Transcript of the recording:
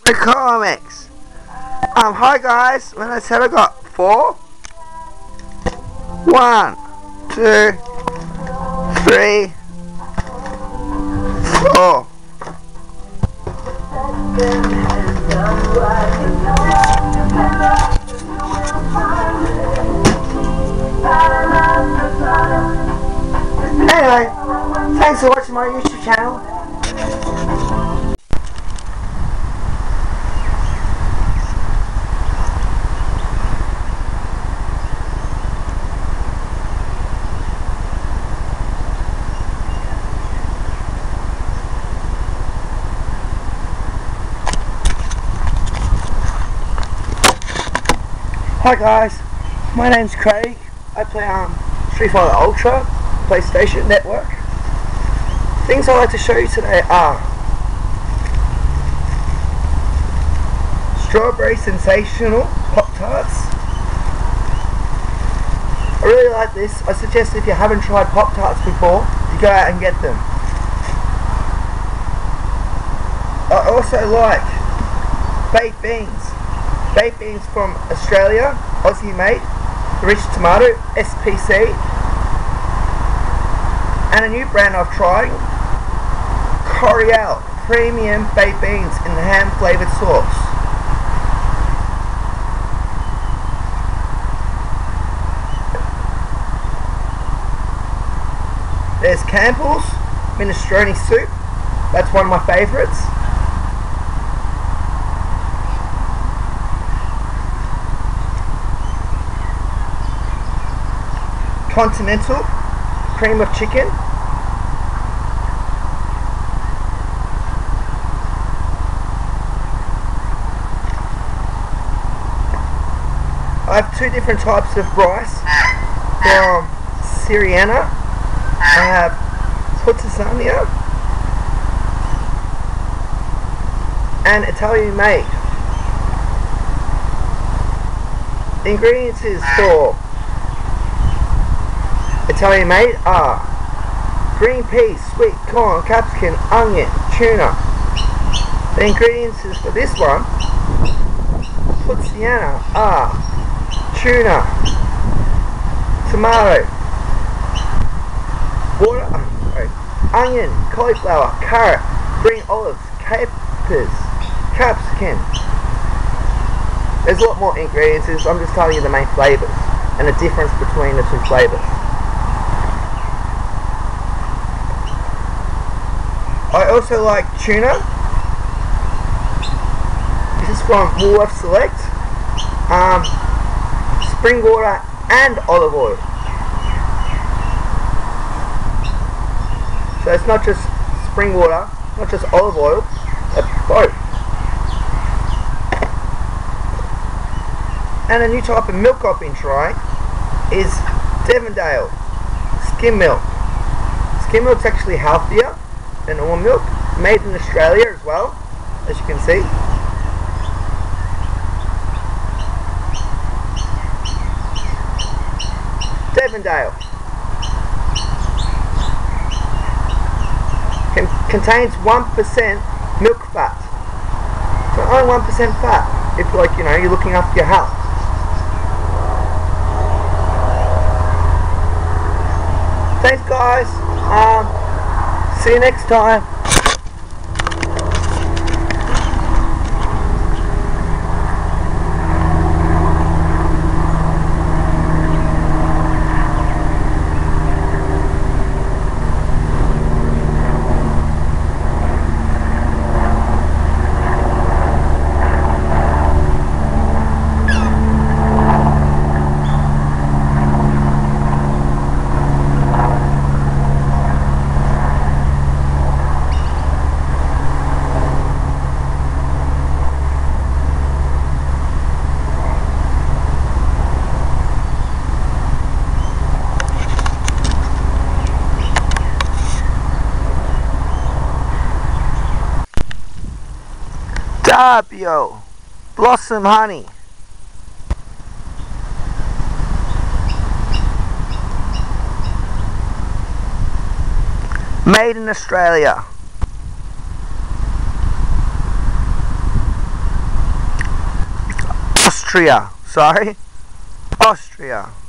The comics. Hi guys. When I said I got 4, 1, 2, 3, 4. Anyway, thanks for watching my YouTube channel. Hi guys, my name's Craig. I play Street Fighter Ultra, PlayStation Network. Things I'd like to show you today are Strawberry Sensational Pop-Tarts. I really like this. I suggest if you haven't tried Pop-Tarts before, you go out and get them. I also like baked beans. Baked beans from Australia, Aussie made, Rich Tomato, SPC, and a new brand I've tried, Coriel Premium Baked Beans in the ham flavoured sauce. There's Campbell's Minestrone Soup, that's one of my favourites. Continental Cream of Chicken. I have 2 different types of rice from Siriana. I have Puttania and Italian made. The ingredients is for Italian made are green peas, sweet corn, capsicum, onion, tuna. The ingredients is for this one, Puttana, are tuna, tomato, onion, cauliflower, carrot, green olives, capers, capsicum. There's a lot more ingredients. I'm just telling you the main flavours and the difference between the 2 flavours. I also like tuna. This is from Woolworths Select. Spring water and olive oil. So it's not just spring water, not just olive oil, it's both. And a new type of milk I've been trying is Devondale skim milk. Skim milk's actually healthier than almond milk, made in Australia as well, as you can see. Devondale contains 1% milk fat, so only 1% fat if, like, you know, you're looking after your health. Thanks guys. See you next time. Tapio Blossom Honey. Made in Australia. Austria, sorry. Austria.